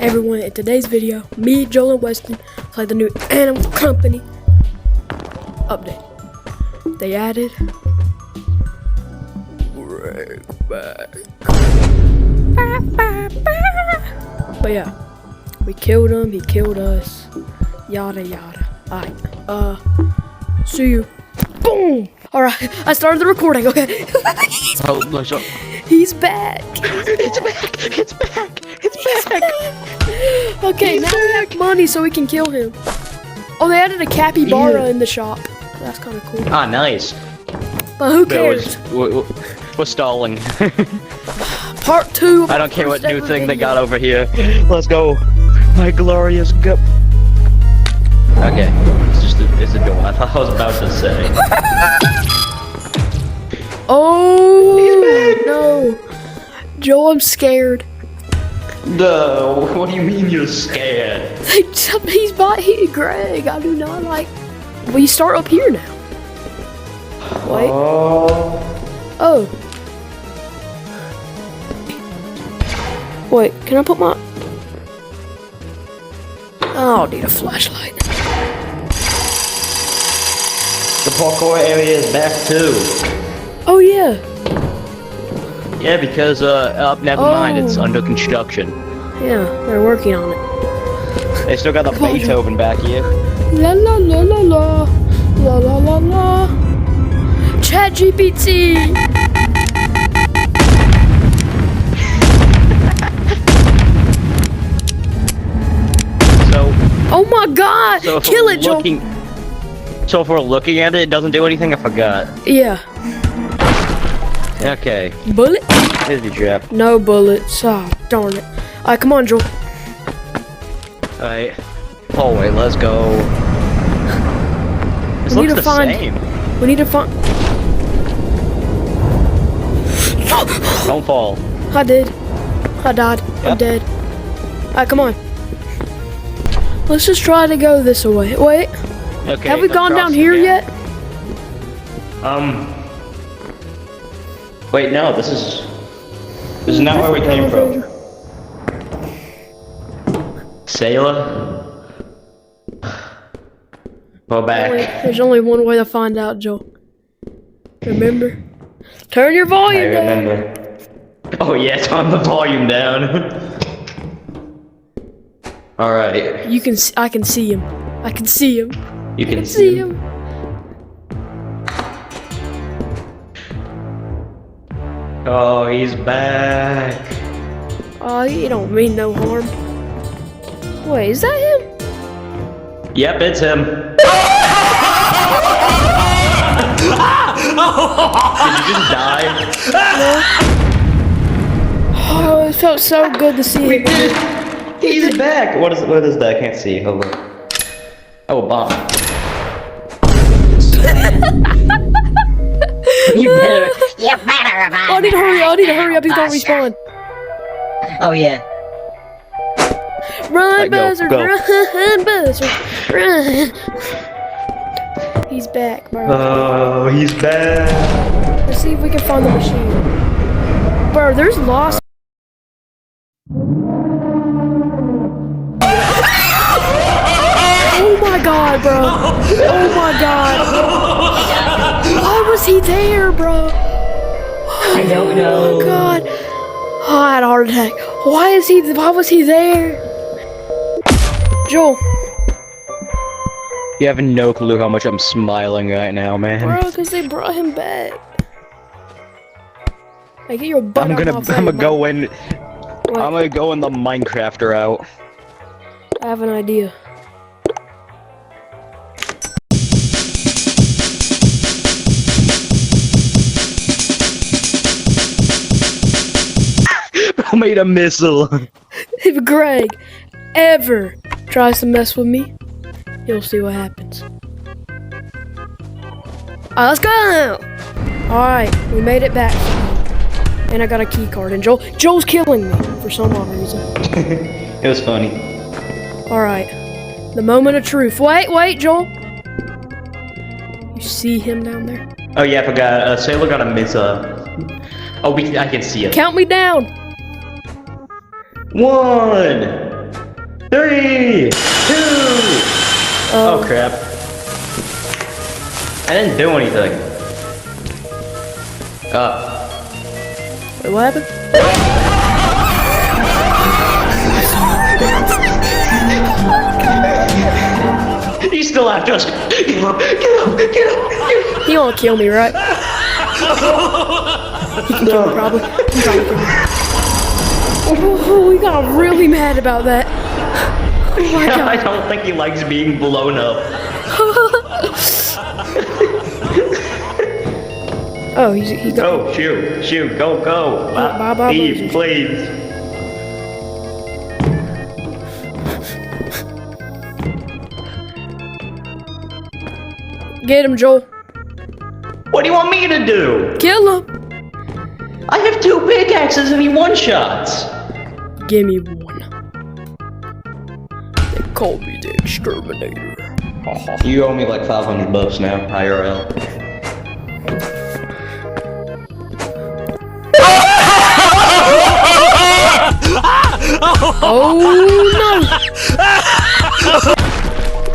everyone, in today's video, me, Joel, and Weston play the new Animal Company update. They added but yeah, we killed him, he killed us, yada yada. Alright, see you. Boom! Alright, I started the recording, okay? He's back! It's back! Okay, now we have money so we can kill him. Oh, they added a capybara in the shop. That's kind of cool. Ah, nice. But who cares? We're stalling. Part 2. I don't care what new thing they got over here. Let's go. My glorious gut. Okay, it's a door. I thought I was about to say. Oh no, Joel, I'm scared. No, what do you mean you're scared? He's by Greg. I do not like. Well, you start up here now. Wait. Oh. Wait, can I put my? Oh, I'll need a flashlight. The parkour area is back too. Oh yeah. Yeah, because never mind, it's under construction. Yeah, they're working on it. They still got the Beethoven back here. La la la la la la la la la. Chat GPT. Oh my God! So Kill it, Joel. So if we're looking at it, it doesn't do anything. I forgot. Yeah. Okay. Bullet? Here's your trap. No bullets. Oh, darn it. Alright, come on, Joel. Alright. Oh wait, let's go. This We looks need to the find. same. We need to find. Don't fall. I did. I died. Yep. I'm dead. Alright, come on. Let's just try to go this way. Wait. Okay. Have we gone down here yet? Wait, no. This is not where we came from. Sailor. Go back. There's only one way to find out, Joel. Remember? Turn your volume I down. remember. Oh yeah, turn the volume down. All right. You can. I can see him. I can see him. You I can can see him. Oh, he's back. Oh, you don't mean no harm. Wait, is that him? Yep, it's him. Did you just die? Oh, it felt so good to see him. He's back. What is that? I can't see. Hold on. Oh, a bomb. You better revive. I need to hurry up. I need to hurry up. He's gonna respawn. Oh yeah. Run, Go, Buzzard! go. Run, Buzzard! Run! He's back, bro. Oh, he's back. Let's see if we can find the machine. Bro, there's lost. Oh my God, bro! Oh my God! Why was he there, bro? I don't know. Oh God! Oh, I had a heart attack. Why was he there? Joel. You have no clue how much I'm smiling right now, man. Bro, because they brought him back. Hey, get your butt I'm gonna go in. What? I'm gonna go in the Minecraft route. I have an idea. I made a missile. If Greg ever tries to mess with me, you'll see what happens. Alright, let's go! Alright, we made it back. And I got a key card. And Joel's killing me for some odd reason. It was funny. Alright. The moment of truth. Wait, Joel. You see him down there? Oh yeah, I forgot. Sailor got a miss. Oh, I can see it. Count me down. 1, 3, 2. Oh crap. I didn't do anything. Wait, what happened? He's still after us. Get up, get up, get up, get up. He gonna kill me, right? He can kill me, probably. He can probably kill me. Oh, he got really mad about that. Oh my god. I don't think he likes being blown up. Oh, he's got. Oh, shoot, go. Bye, Leave, please. Get him, Joel. What do you want me to do? Kill him. I have 2 pickaxes and he one-shots. Give me one. They call me the exterminator. You owe me like $500 now, IRL. Oh no!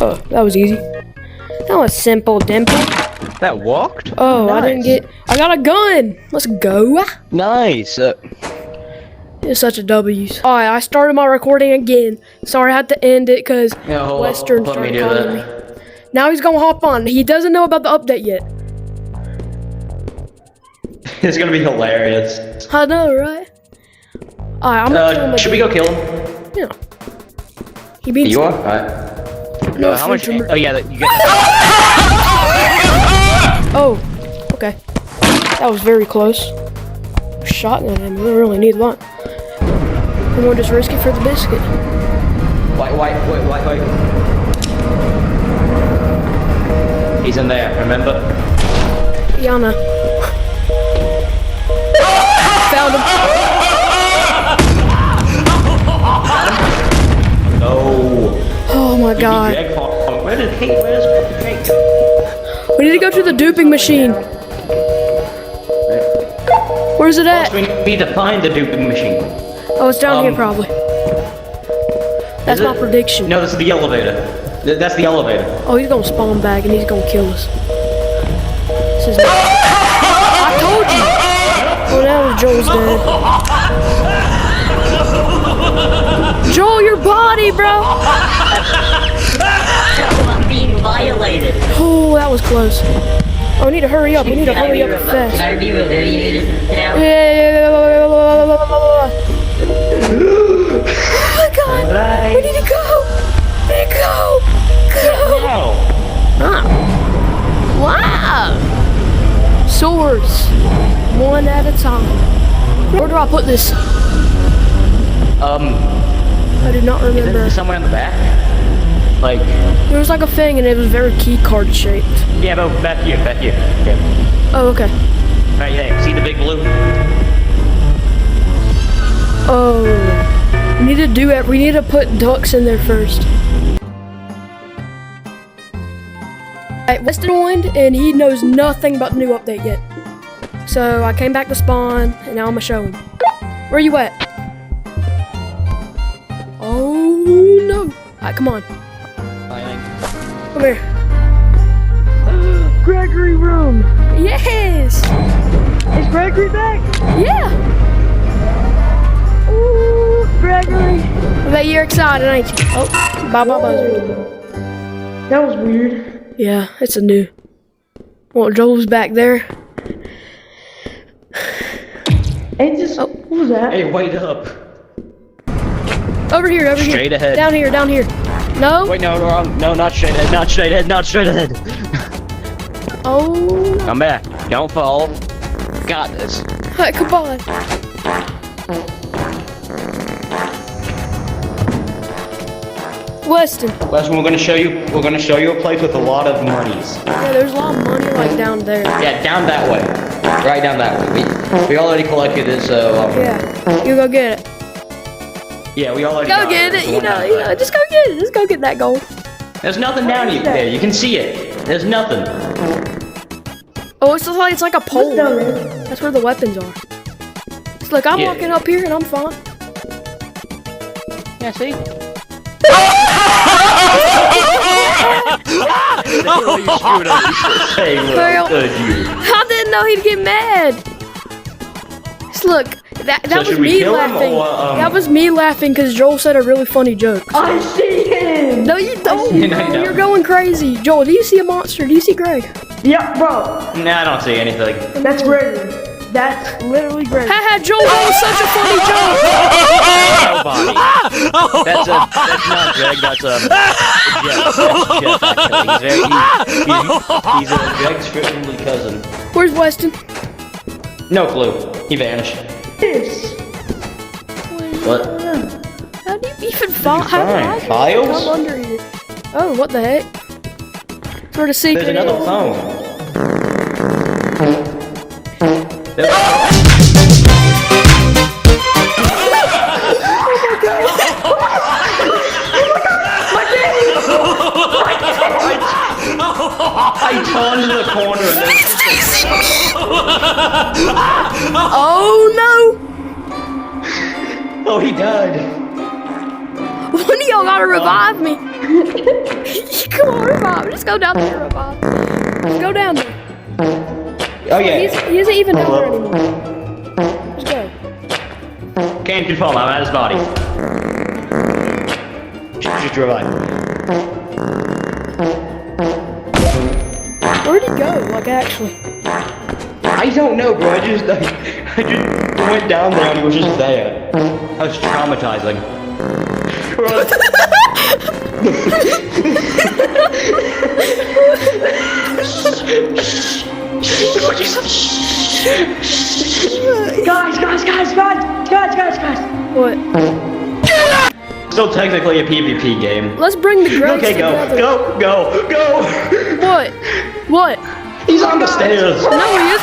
Oh, that was easy. That was simple, dimple. That walked? Oh, nice. I didn't get. I got a gun. Let's go. Nice. It's such a W. Alright, I started my recording again. Sorry I had to end it because Western started calling me. Now he's gonna hop on. He doesn't know about the update yet. It's gonna be hilarious. I know, right? Alright, I'm gonna kill him. Should we go kill him? Yeah. He beats You me. are? Alright. No, How much? future- Oh yeah, you get. Oh, okay. That was very close. Shotgun ammo. We really need that. We're gonna just risk it for the biscuit. Wait. He's in there, remember? Yeah, I know. Found him. No. Oh my god. Where's the cake go? We need to go to the duping machine. Where's it at? We need to find the duping machine. Oh, it's down here probably. That's my prediction. No, this is the elevator. That's the elevator. Oh, he's gonna spawn back and he's gonna kill us. This is I told you! Oh, now Joel's dead. Joel, your body, bro! I'm being violated. Oh, that was close. Oh, we need to hurry up. We need to hurry up fast. Can I be remediated now? Oh my god! We need to go! We need to go! Go! Ah. Wow! Swords. One at a time. Where do I put this? I do not remember. Somewhere in the back? Like... There was like a thing and it was very key card shaped. Yeah, but back here. Yeah. Oh, okay. Right there. See the big blue? Oh. We need to do it. We need to put ducks in there first. Alright, Weston joined and he knows nothing about the new update yet. So I came back to spawn and now I'm gonna show him. Where you at? Oh no. Alright, come on. Come here. Gregory room! Yes! Is Gregory back? Yeah! Ooh, Gregory! I bet you're excited, ain't you? Oh, bye buzzard. That was weird. Yeah, it's a new. Well, Joel's back there. Hey, what was that? Hey, wait up. Over here. Straight ahead. Down here. No? Wait, no, wrong. No, not straight ahead, not straight ahead. Oh. Come back. Don't fall. Got this. Alright, come on. Weston. Weston, we're gonna show you a place with a lot of monies. Yeah, there's a lot of money like down there. Yeah, down that way. Right down that way. We already collected it, so Yeah. You go get it. yeah, we already Go got get it. You know, just go get it. Just go get that gold. There's nothing down there. You can see it. There's nothing. Oh, it's like a pole. That's where the weapons are. So, look, I'm walking up here and I'm fine. Yeah, see? You screwed up. Hey, Well, look, good you. I didn't know he'd get mad. Just look, that So was should we me kill him laughing. or, That was me laughing because Joel said a really funny joke. I see him! No, you don't. No, you don't. You're going crazy. Joel, do you see a monster? Do you see Greg? Yeah, bro. Nah, I don't see anything. That's Gregory. That's literally Gregory. Haha, Joel, that was such a funny joke. Nobody. That's not Greg. That's Jeff. He's Greg's friendly cousin. Where's Weston? No clue. He vanished. This. What? How do you even find? How did I find? even Files? come under here? Oh, what the heck? Where the secret There's another is. phone. I turned to the corner and then Oh oh, he died. no! One of y'all gotta revive me. Come on, revive me. Just go down there, revive me. Just go down there. Oh yeah. He isn't even down there anymore. Just go. Can't control him. I'm at his body. Just revive. Where'd he go? Like actually? I don't know, bro. I just went down there and he was just there. That was traumatizing. Guys. What? Still technically a PvP game. Let's bring the Gregs Okay, together. go. What? What? He's on the stairs. No, he is.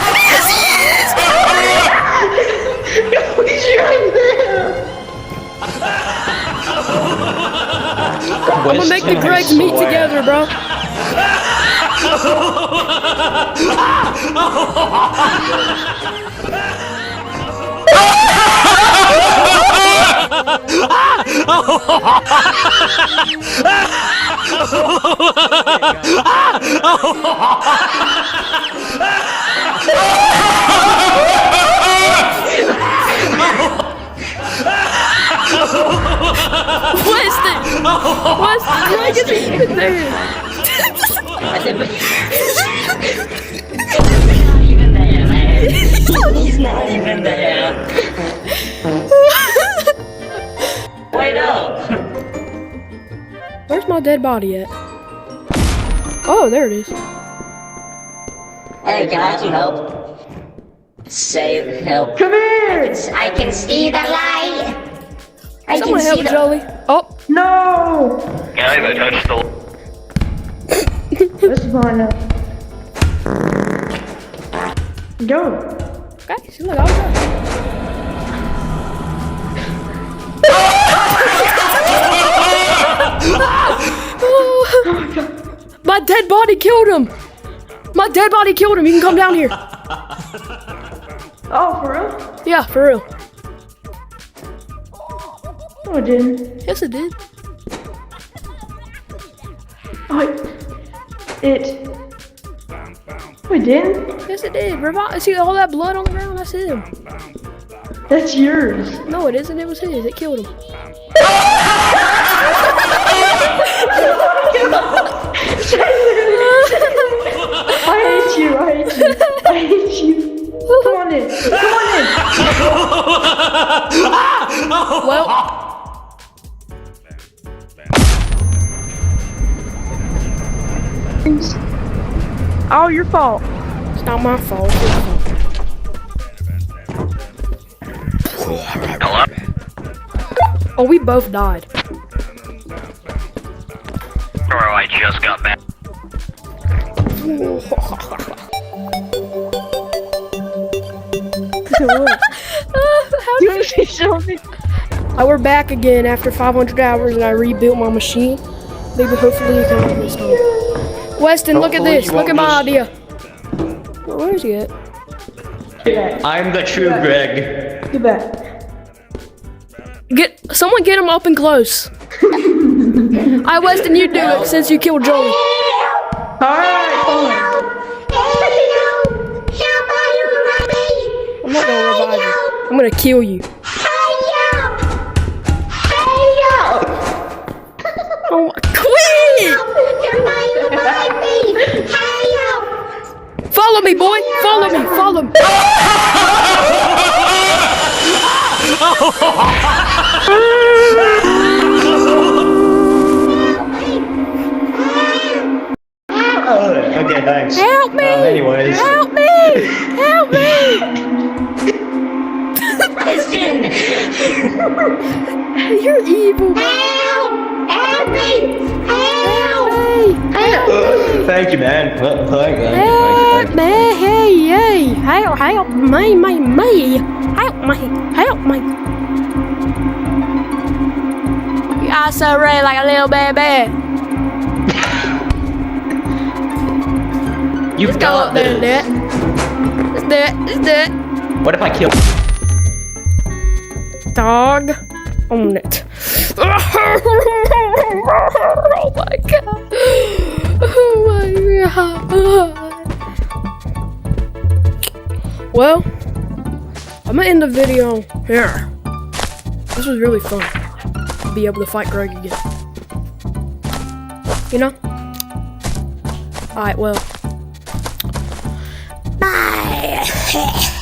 He's right there. I'm gonna make the Gregs meet together, bro. Weston, Greg isn't even there. He's not even there. Wait up. Where's my dead body at? Oh, there it is. Hey, can I have some help? Save help. Come here! I can see the light. I Someone can help see the. Jolie. Oh, No! This is mine now. Go. okay. See, look, I'll go. My dead body killed him. My dead body killed him. You can come down here. Oh, for real? Yeah, for real. No, it didn't. Yes, it did. Oh, it. No, it didn't. Yes, it did. Revive. See all that blood on the ground? That's him. That's yours. No, it isn't. It was his. It killed him. I hate you. Come on in. Well, Oh, your fault. it's not my fault. It's your fault. Oh, we both died. Bro, I just got back. We're back again after 500 hours and I rebuilt my machine. Maybe hopefully you can win this time. Weston, look at Hopefully this. you Look at won't my miss. idea. Where is he at? I'm the true Greg. Get back. Someone get him up and close. I Weston, you do it since you killed Jolie. Alright, fine. I'm not gonna revive you. I'm gonna kill you. Oh, quit! Follow me, boy. Follow me. Follow me. Okay, thanks. Help me! Anyways. Help me! Help me! You're evil. Help me! Help me! Thank you, man. Thank you. Help me! Hey, hey! Help me! Help me! You are so red like a little baby. You've Let's go got up there and do this. it. Let's do it. Let's do it. What if I kill? Dog. Own it. Oh my god. Oh my god. Well, I'm gonna end the video here. This was really fun. To be able to fight Greg again. You know? Alright, well. Bye.